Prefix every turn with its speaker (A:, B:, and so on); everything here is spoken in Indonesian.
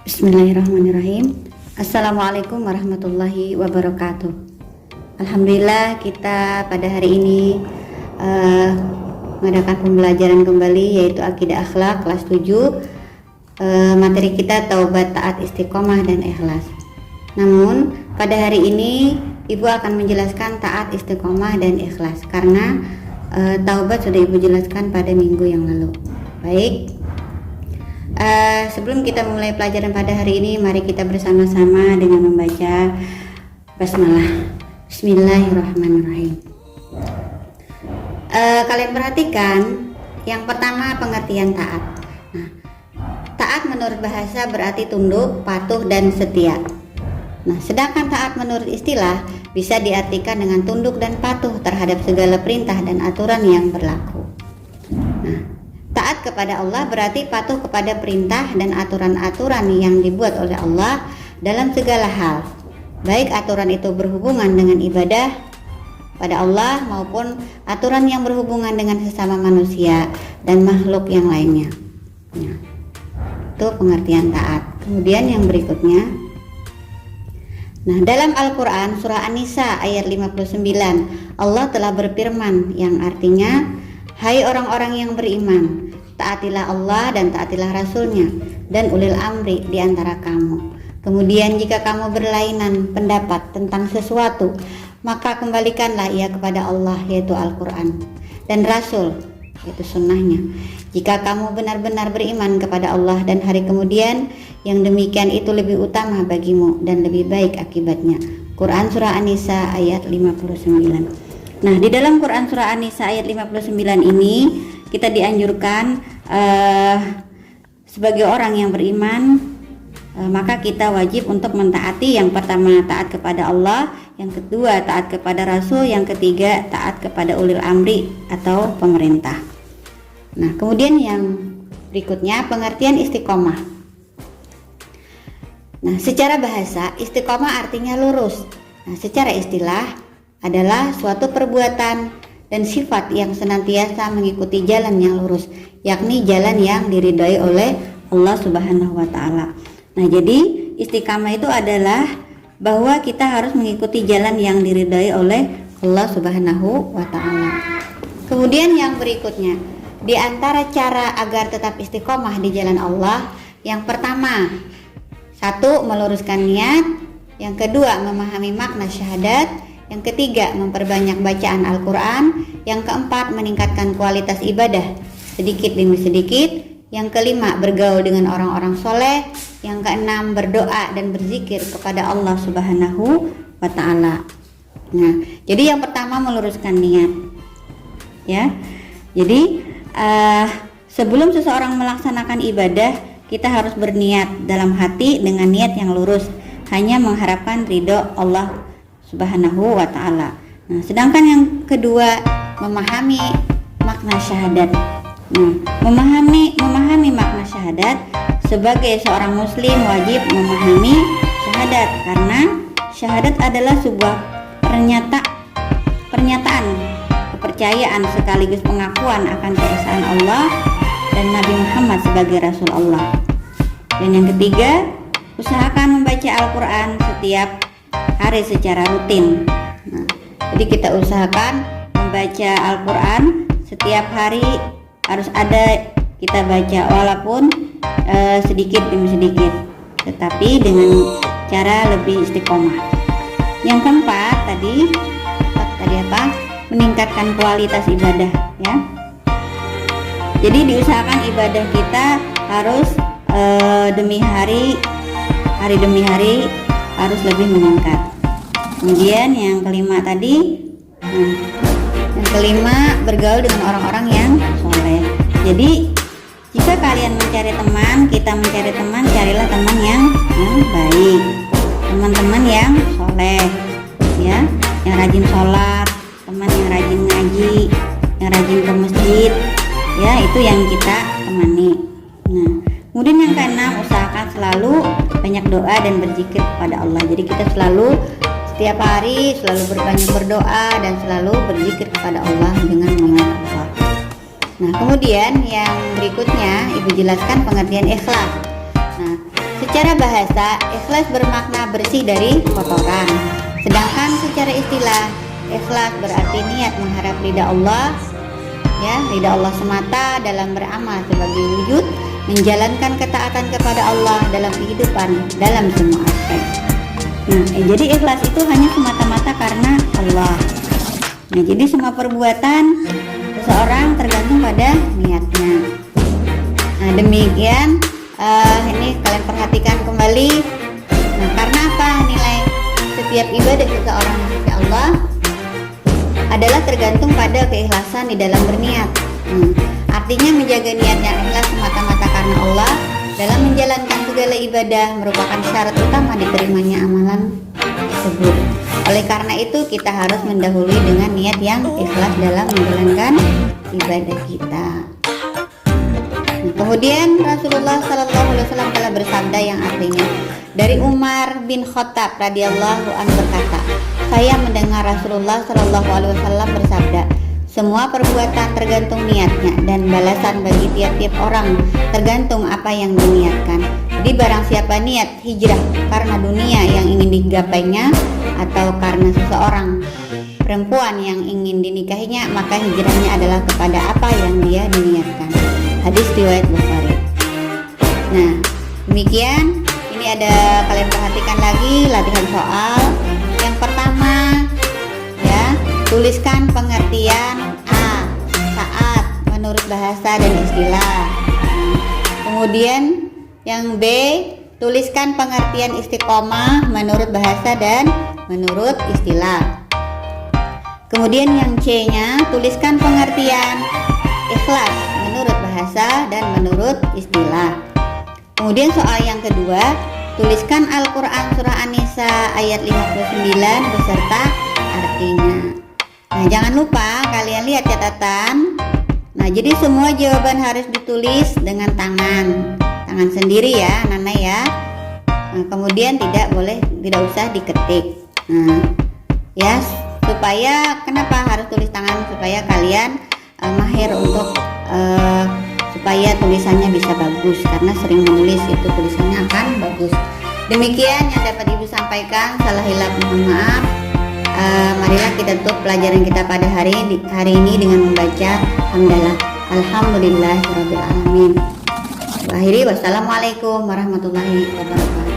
A: Bismillahirrahmanirrahim. Assalamualaikum warahmatullahi wabarakatuh. Alhamdulillah kita pada hari ini mengadakan pembelajaran kembali, yaitu Akidah Akhlak kelas 7. Materi kita taubat, taat, istiqomah, dan ikhlas. Namun pada hari ini Ibu akan menjelaskan taat, istiqomah, dan ikhlas, karena taubat sudah Ibu jelaskan pada minggu yang lalu. Baik, sebelum kita memulai pelajaran pada hari ini, mari kita bersama-sama dengan membaca basmalah. Bismillahirrahmanirrahim. Kalian perhatikan, yang pertama pengertian taat. Nah, taat menurut bahasa berarti tunduk, patuh, dan setia. Nah, sedangkan taat menurut istilah bisa diartikan dengan tunduk dan patuh terhadap segala perintah dan aturan yang berlaku. Nah, taat kepada Allah berarti patuh kepada perintah dan aturan-aturan yang dibuat oleh Allah dalam segala hal, baik aturan itu berhubungan dengan ibadah pada Allah maupun aturan yang berhubungan dengan sesama manusia dan makhluk yang lainnya. Nah, itu pengertian taat. Kemudian yang berikutnya, nah, dalam Al-Quran surah An-Nisa ayat 59, Allah telah berfirman yang artinya, hai orang-orang yang beriman, taatilah Allah dan taatilah Rasulnya dan ulil amri di antara kamu. Kemudian jika kamu berlainan pendapat tentang sesuatu, maka kembalikanlah ia kepada Allah, yaitu Al-Quran, dan Rasul, yaitu sunnahnya. Jika kamu benar-benar beriman kepada Allah dan hari kemudian, yang demikian itu lebih utama bagimu dan lebih baik akibatnya. Quran surah An-Nisa ayat 59. Nah, di dalam Quran surah An-Nisa ayat 59 ini kita dianjurkan sebagai orang yang beriman, maka kita wajib untuk mentaati, yang pertama taat kepada Allah, yang kedua taat kepada Rasul, yang ketiga taat kepada ulil amri atau pemerintah. Nah, kemudian yang berikutnya pengertian istiqomah. Nah, secara bahasa istiqomah artinya lurus. Nah, secara istilah adalah suatu perbuatan dan sifat yang senantiasa mengikuti jalan yang lurus, yakni jalan yang diridhai oleh Allah Subhanahu wa taala. Nah, jadi istiqamah itu adalah bahwa kita harus mengikuti jalan yang diridhai oleh Allah Subhanahu wa taala. Kemudian yang berikutnya, di antara cara agar tetap istiqomah di jalan Allah, yang pertama, satu, meluruskan niat, yang kedua, memahami makna syahadat, yang ketiga, memperbanyak bacaan Al-Quran, yang keempat, meningkatkan kualitas ibadah sedikit demi sedikit, yang kelima, bergaul dengan orang-orang soleh, yang keenam, berdoa dan berzikir kepada Allah Subhanahu wa ta'ala. Nah, jadi yang pertama meluruskan niat, ya. Jadi sebelum seseorang melaksanakan ibadah, kita harus berniat dalam hati dengan niat yang lurus, hanya mengharapkan ridho Allah Subhanahu wa ta'ala. Nah, sedangkan yang kedua, memahami makna syahadat. Nah, memahami makna syahadat, sebagai seorang muslim wajib memahami syahadat, karena syahadat adalah sebuah pernyataan kepercayaan sekaligus pengakuan akan keesaan Allah dan Nabi Muhammad sebagai Rasul Allah. Dan yang ketiga, usahakan membaca Al-Quran setiap hari secara rutin. Nah, jadi kita usahakan membaca Al-Quran setiap hari, harus ada kita baca, walaupun sedikit demi sedikit, tetapi dengan cara lebih istiqomah. Yang keempat tadi apa? Meningkatkan kualitas ibadah, ya. Jadi diusahakan ibadah kita harus hari demi hari harus lebih meningkat. Kemudian yang kelima tadi, yang kelima, bergaul dengan orang-orang yang soleh. Jadi jika kalian mencari teman, kita mencari teman, carilah teman yang baik, teman-teman yang soleh, ya, yang rajin sholat, teman yang rajin ngaji, yang rajin ke masjid, ya, itu yang kita temani. Nah, kemudian yang keenam, usahakan selalu banyak doa dan berzikir kepada Allah. Jadi kita selalu setiap hari selalu berbanyak berdoa dan selalu berzikir kepada Allah dengan mengingat Allah. Nah, kemudian yang berikutnya Ibu jelaskan pengertian ikhlas. Nah, Secara bahasa, ikhlas bermakna bersih dari kotoran. Sedangkan secara istilah, ikhlas berarti niat mengharap ridha Allah, ya, ridha Allah semata dalam beramal sebagai wujud menjalankan ketaatan kepada Allah dalam kehidupan dalam semua aspek. Nah, jadi ikhlas itu hanya semata-mata karena Allah. Nah, jadi semua perbuatan seseorang tergantung pada niatnya. Nah, demikian ini kalian perhatikan kembali. Nah, karena apa? Nilai setiap ibadah seseorang kepada Allah adalah tergantung pada keikhlasan di dalam berniat. Artinya menjaga niatnya ikhlas semata-mata karena Allah dalam menjalankan segala ibadah merupakan syarat utama diterimanya amalan tersebut. Oleh karena itu kita harus mendahului dengan niat yang ikhlas dalam menjalankan ibadah kita. Kemudian Rasulullah SAW telah bersabda yang artinya, dari Umar bin Khattab radhiyallahu anhu berkata, saya mendengar Rasulullah SAW bersabda, semua perbuatan tergantung niatnya dan balasan bagi tiap-tiap orang tergantung apa yang diniatkan. Jadi barang siapa niat hijrah karena dunia yang ingin digapainya atau karena seseorang perempuan yang ingin dinikahinya, maka hijrahnya adalah kepada apa yang dia diniatkan. Hadis riwayat Bukhari. Nah, demikian. Ini ada, kalian perhatikan lagi latihan soal. Yang pertama, ya, tuliskan pengertian A, saat menurut bahasa dan istilah. Kemudian yang B, tuliskan pengertian istiqomah menurut bahasa dan menurut istilah. Kemudian yang C-nya, tuliskan pengertian ikhlas menurut bahasa dan menurut istilah. Kemudian soal yang kedua, tuliskan Al-Quran Surah An-Nisa ayat 59 beserta artinya. Nah, jangan lupa kalian lihat catatan. Nah, jadi semua jawaban harus ditulis dengan tangan sendiri ya, Nana ya. Nah, kemudian tidak usah diketik. Nah, ya, supaya kenapa harus tulis tangan? Supaya kalian mahir untuk supaya tulisannya bisa bagus, karena sering menulis itu tulisannya akan bagus. Demikian yang dapat Ibu sampaikan, salah hilap mohon maaf. Marilah kita tutup pelajaran kita pada hari ini dengan membaca hamdalah alhamdulillahirabbil alamin. Akhiri, wassalamualaikum warahmatullahi wabarakatuh.